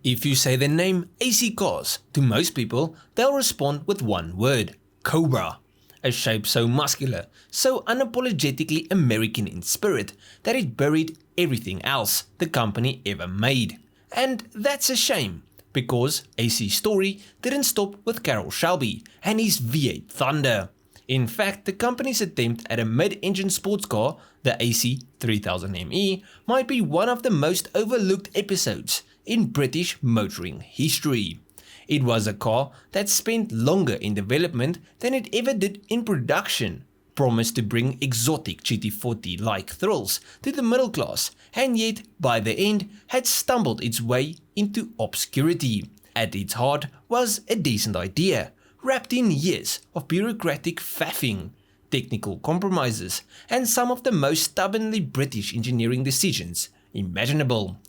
If you say the name AC Cars, to most people, they'll respond with one word: Cobra. A shape so muscular, so unapologetically American in spirit that it buried everything else the company ever made. And that's a shame, because AC's story didn't stop with Carroll Shelby and his V8 Thunder. In fact, the company's attempt at a mid-engine sports car, the AC 3000ME, might be one of the most overlooked episodes in British motoring history. It was a car that spent longer in development than it ever did in production, promised to bring exotic GT40-like thrills to the middle class, and yet by the end had stumbled its way into obscurity. At its heart was a decent idea, wrapped in years of bureaucratic faffing, technical compromises, and some of the most stubbornly British engineering decisions imaginable.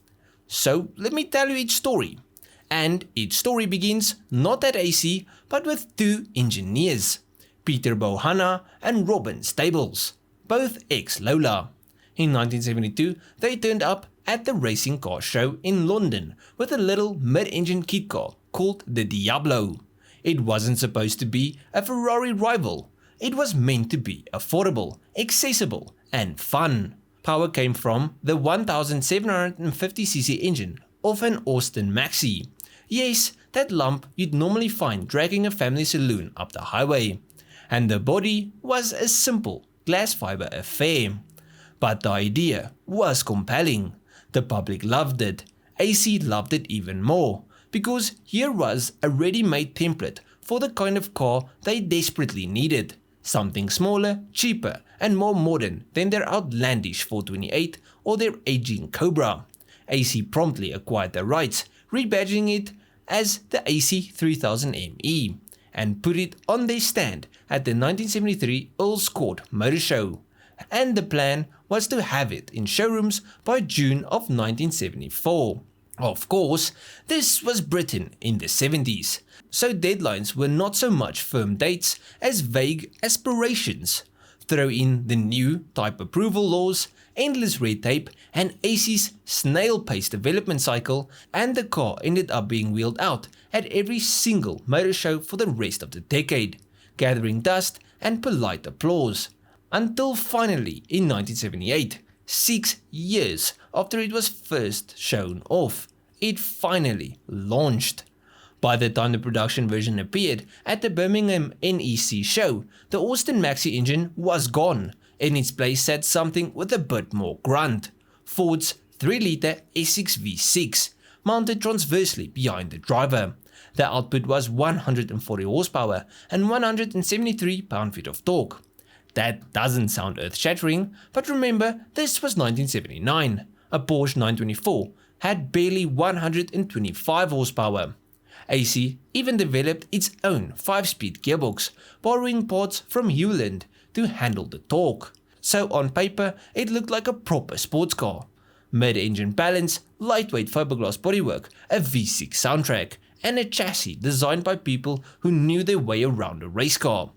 So let me tell you its story. And its story begins not at AC, but with two engineers, Peter Bohanna and Robin Stables, both ex-Lola. In 1972, they turned up at the racing car show in London with a little mid-engine kit car called the Diablo. It wasn't supposed to be a Ferrari rival. It was meant to be affordable, accessible, and fun. Power came from the 1750cc engine of an Austin Maxi. Yes, that lump you'd normally find dragging a family saloon up the highway. And the body was a simple glass fiber affair. But the idea was compelling. The public loved it. AC loved it even more, because here was a ready-made template for the kind of car they desperately needed. Something smaller, cheaper, and more modern than their outlandish 428 or their aging Cobra. AC promptly acquired the rights, rebadging it as the AC 3000ME, and put it on their stand at the 1973 Earl's Court Motor Show. And the plan was to have it in showrooms by June of 1974. Of course, this was Britain in the 70s, so deadlines were not so much firm dates as vague aspirations. Throw in the new type approval laws, endless red tape, and AC's snail-paced development cycle, and the car ended up being wheeled out at every single motor show for the rest of the decade, gathering dust and polite applause. Until finally, in 1978, 6 years after it was first shown off, it finally launched. By the time the production version appeared at the Birmingham NEC show, the Austin Maxi engine was gone. In its place sat something with a bit more grunt, Ford's 3-litre S6 V6, mounted transversely behind the driver. The output was 140 horsepower and 173 pound-feet of torque. That doesn't sound earth-shattering, but remember, this was 1979. A Porsche 924 had barely 125 horsepower. AC even developed its own 5-speed gearbox, borrowing parts from Hewland to handle the torque. So on paper, it looked like a proper sports car. Mid-engine balance, lightweight fiberglass bodywork, a V6 soundtrack, and a chassis designed by people who knew their way around a race car.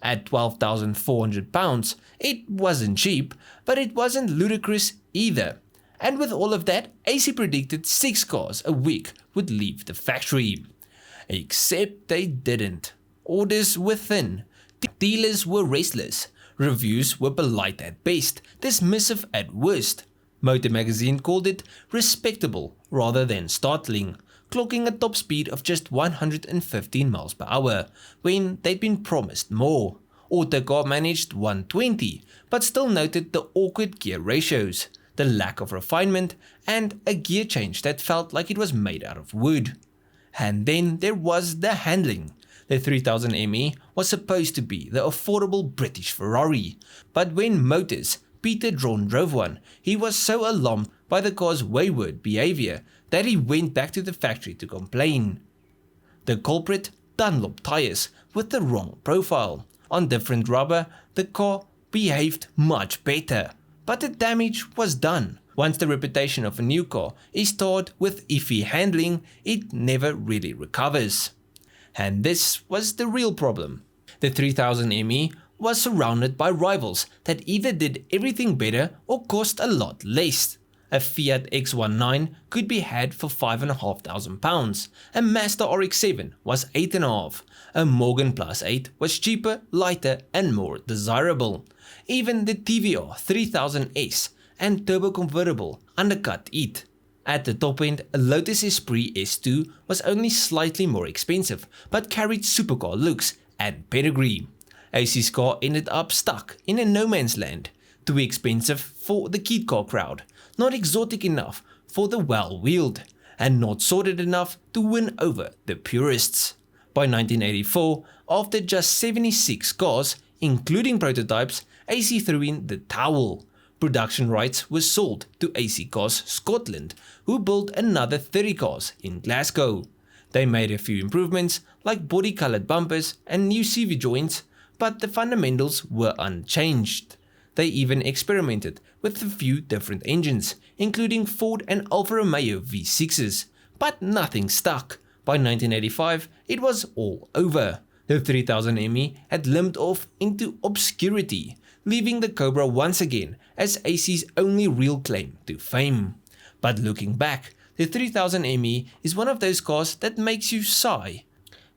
At 12,400 pounds, it wasn't cheap, but it wasn't ludicrous either. And with all of that, AC predicted 6 cars a week would leave the factory. Except they didn't. Orders were thin. Dealers were restless. Reviews were polite at best, dismissive at worst. Motor Magazine called it respectable rather than startling, clocking a top speed of just 115 miles per hour when they'd been promised more. Autocar managed 120, but still noted the awkward gear ratios, the lack of refinement, and a gear change that felt like it was made out of wood. And then there was the handling. The 3000ME was supposed to be the affordable British Ferrari, but when Motors' Peter Drawn drove one, he was so alarmed by the car's wayward behavior that he went back to the factory to complain. The culprit? Dunlop tires with the wrong profile. On different rubber, the car behaved much better, but the damage was done. Once the reputation of a new car is tarred with iffy handling, it never really recovers. And this was the real problem. The 3000ME was surrounded by rivals that either did everything better or cost a lot less. A Fiat X19 could be had for £5,500. A Mazda RX-7 was $8,500. A Morgan Plus 8 was cheaper, lighter and more desirable. Even the TVR 3000S and turbo convertible undercut it. At the top end, a Lotus Esprit S2 was only slightly more expensive but carried supercar looks and pedigree. AC's car ended up stuck in a no man's land. Too expensive for the kid car crowd, not exotic enough for the well-wheeled, and not sorted enough to win over the purists. By 1984, after just 76 cars, including prototypes, AC threw in the towel. Production rights were sold to AC Cars Scotland, who built another 30 cars in Glasgow. They made a few improvements like body-colored bumpers and new CV joints, but the fundamentals were unchanged. They even experimented with a few different engines, including Ford and Alfa Romeo V6s, but nothing stuck. By 1985, it was all over. The 3000 ME had limped off into obscurity, leaving the Cobra once again as AC's only real claim to fame. But looking back, the 3000 ME is one of those cars that makes you sigh.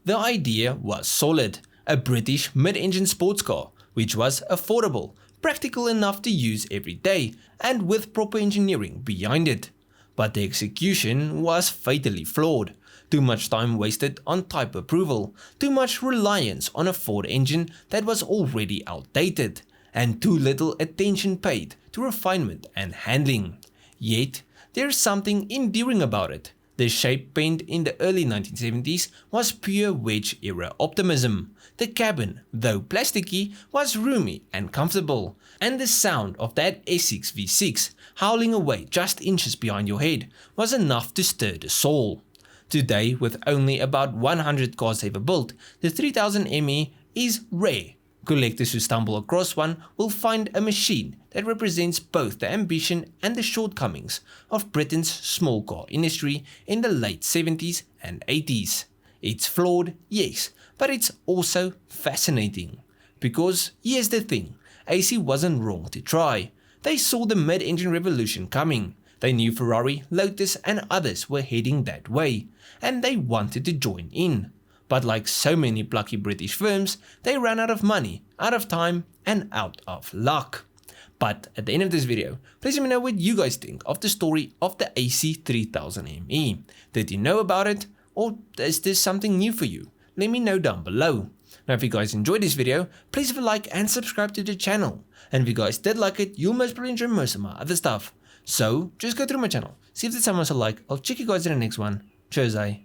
The idea was solid, a British mid-engine sports car, which was affordable, practical enough to use every day, and with proper engineering behind it. But the execution was fatally flawed. Too much time wasted on type approval, too much reliance on a Ford engine that was already outdated, and too little attention paid to refinement and handling. Yet, there's something endearing about it. The shape penned in the early 1970s was pure wedge-era optimism. The cabin, though plasticky, was roomy and comfortable, and the sound of that S6 V6 howling away just inches behind your head was enough to stir the soul. Today, with only about 100 cars ever built, the 3000 ME is rare. Collectors who stumble across one will find a machine that represents both the ambition and the shortcomings of Britain's small car industry in the late 70s and 80s. It's flawed, yes, but it's also fascinating. Because here's the thing, AC wasn't wrong to try. They saw the mid-engine revolution coming. They knew Ferrari, Lotus and others were heading that way, and they wanted to join in. But like so many plucky British firms, they ran out of money, out of time and out of luck. But at the end of this video, please let me know what you guys think of the story of the AC3000ME. Did you know about it, or is this something new for you? Let me know down below. Now if you guys enjoyed this video, please leave a like and subscribe to the channel. And if you guys did like it, you'll most probably enjoy most of my other stuff. So just go through my channel, see if there's someone else I like. I'll check you guys in the next one. Cheers, eh?